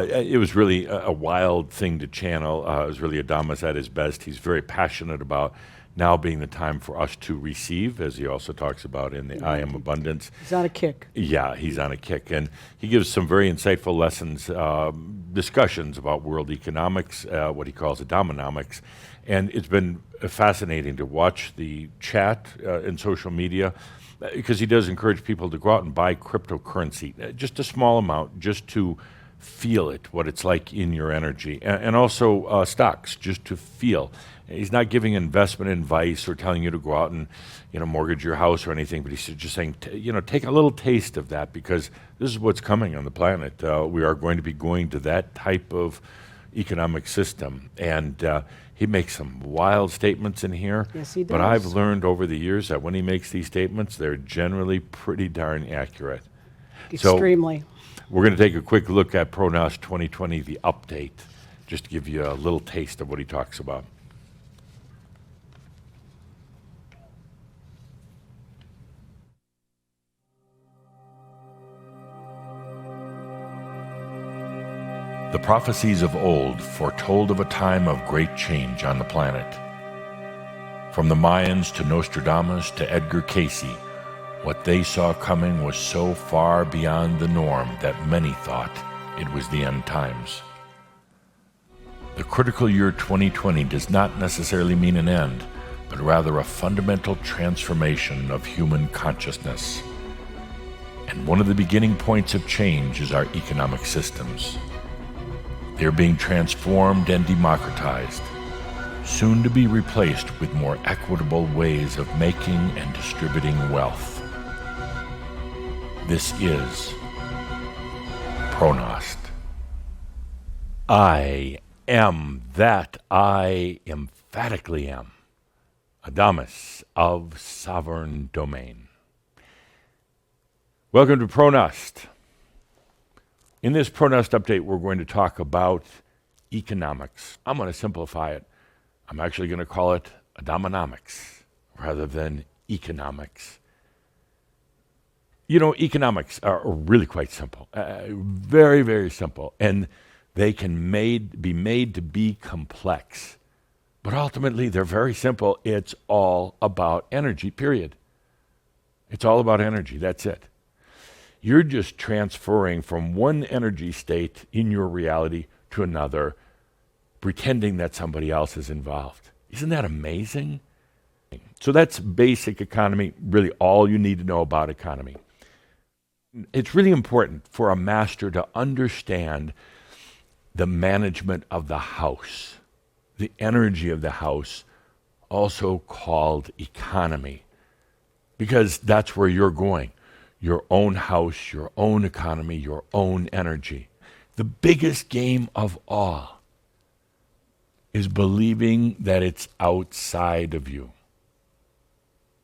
It was really a wild thing to channel. It was really Adamus at his best. He's very passionate about now being the time for us to receive, as he also talks about in the I Am Abundance. He's on a kick. Yeah, he's on a kick. And he gives some very insightful lessons, discussions about world economics, what he calls Adamonomics. And it's been fascinating to watch the chat in social media, because he does encourage people to go out and buy cryptocurrency, just a small amount, just to feel it, what it's like in your energy, and also stocks, just to feel. He's not giving investment advice or telling you to go out and, mortgage your house or anything, but he's just saying, take a little taste of that, because this is what's coming on the planet. We are going to be going to that type of economic system, and he makes some wild statements in here. Yes, he does. But I've learned over the years that when he makes these statements, they're generally pretty darn accurate. Extremely. So we're going to take a quick look at Pronos 2020, the update, just to give you a little taste of what he talks about. The prophecies of old foretold of a time of great change on the planet. From the Mayans to Nostradamus to Edgar Cayce, what they saw coming was so far beyond the norm that many thought it was the end times. The critical year 2020 does not necessarily mean an end, but rather a fundamental transformation of human consciousness. And one of the beginning points of change is our economic systems. They are being transformed and democratized, soon to be replaced with more equitable ways of making and distributing wealth. This is Pronost. I am that I emphatically am, Adamus of Sovereign Domain. Welcome to Pronost. In this Pronost update, we're going to talk about economics. I'm going to simplify it. I'm actually going to call it Adamonomics rather than economics. You know, economics are really quite simple, very, very simple, and they can be made to be complex. But ultimately, they're very simple. It's all about energy, period. It's all about energy. That's it. You're just transferring from one energy state in your reality to another, pretending that somebody else is involved. Isn't that amazing? So that's basic economy, really all you need to know about economy. It's really important for a master to understand the management of the house, the energy of the house, also called economy, because that's where you're going. Your own house, your own economy, your own energy. The biggest game of all is believing that it's outside of you.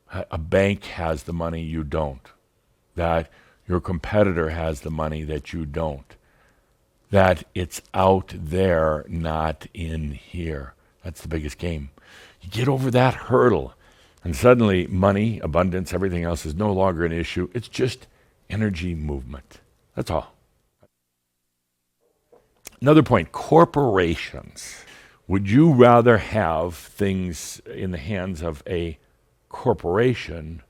A bank has the money you don't. That your competitor has the money that you don't. That it's out there, not in here. That's the biggest game. You get over that hurdle, and suddenly money, abundance, everything else is no longer an issue. It's just energy movement. That's all. Another point, corporations. Would you rather have things in the hands of a corporation,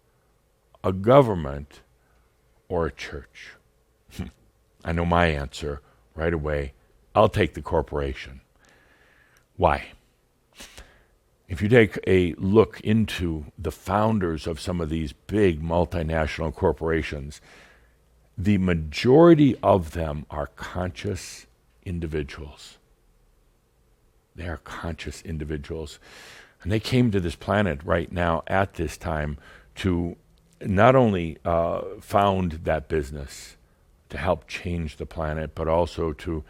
a government, or a church? I know my answer right away. I'll take the corporation. Why? If you take a look into the founders of some of these big multinational corporations, the majority of them are conscious individuals. They are conscious individuals. And they came to this planet right now at this time to not only found that business to help change the planet, but also to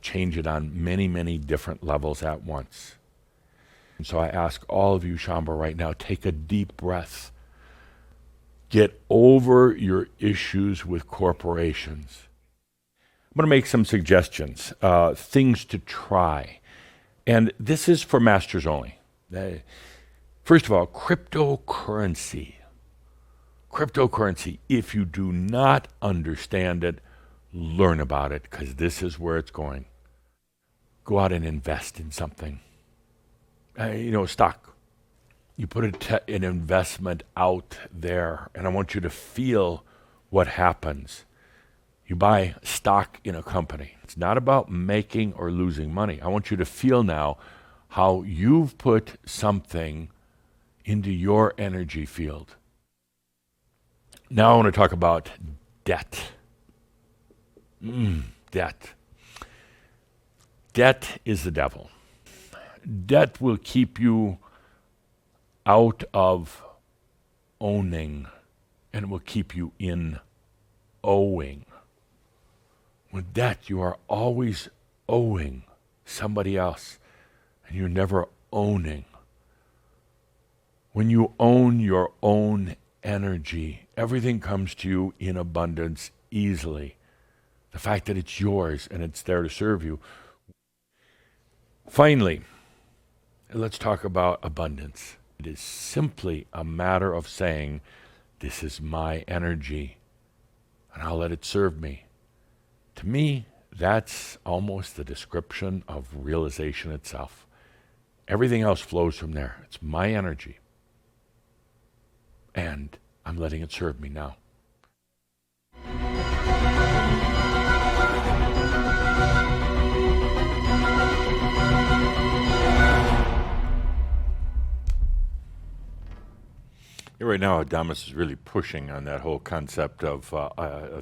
change it on many, many different levels at once. And so I ask all of you, Shamba, right now, take a deep breath. Get over your issues with corporations. I'm going to make some suggestions, things to try. And this is for masters only. First of all, cryptocurrency. Cryptocurrency, if you do not understand it, learn about it, because this is where it's going. Go out and invest in something. Stock. You put an investment out there, and I want you to feel what happens. You buy stock in a company. It's not about making or losing money. I want you to feel now how you've put something into your energy field. Now I want to talk about debt. Debt. Debt is the devil. Debt will keep you out of owning, and it will keep you in owing. With debt, you are always owing somebody else, and you're never owning. When you own your own energy, everything comes to you in abundance easily. The fact that it's yours and it's there to serve you. Finally, let's talk about abundance. It is simply a matter of saying, this is my energy, and I'll let it serve me. To me, that's almost the description of realization itself. Everything else flows from there. It's my energy, and I'm letting it serve me now. Right now, Adamus is really pushing on that whole concept of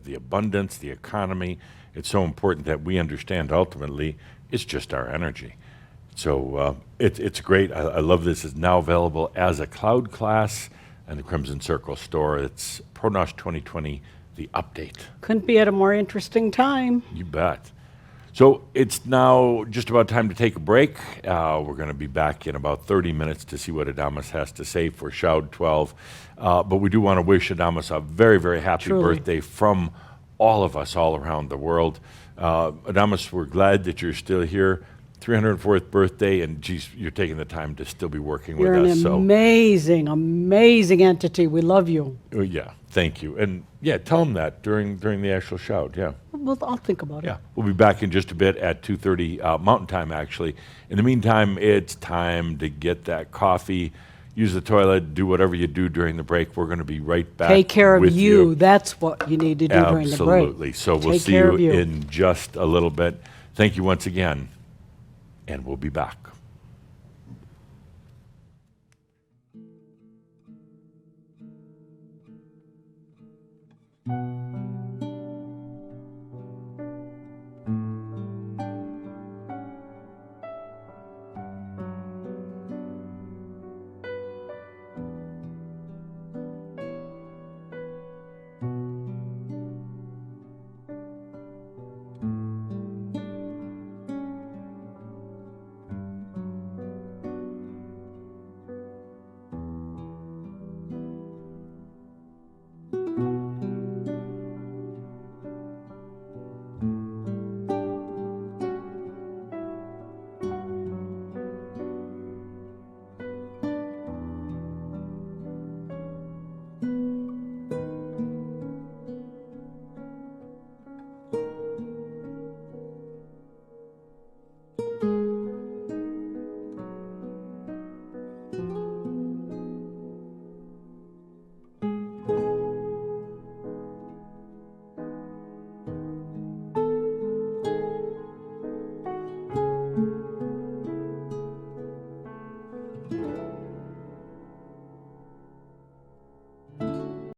the abundance, the economy. It's so important that we understand ultimately it's just our energy. So it's great. I love this. It's now available as a cloud class in the Crimson Circle store. It's Pronosh 2020, the update. Couldn't be at a more interesting time. You bet. So it's now just about time to take a break. We're going to be back in about 30 minutes to see what Adamus has to say for Shout 12. But we do want to wish Adamus a very, very happy Truly. birthday from all of us all around the world. Adamus, we're glad that you're still here. 304th birthday, and geez, you're taking the time to still be working You're with an us. So, amazing, amazing entity. We love you. yeah, thank you. And yeah, tell them that during the actual shout. Yeah. Well, I'll think about it. Yeah, we'll be back in just a bit at 2:30 Mountain Time, actually. In the meantime, it's time to get that coffee, use the toilet, do whatever you do during the break. We're going to be right back Take care of with you. That's what you need to do during the break. Absolutely. So we'll Take see care you of you. in just a little bit. Thank you once again, and we'll be back.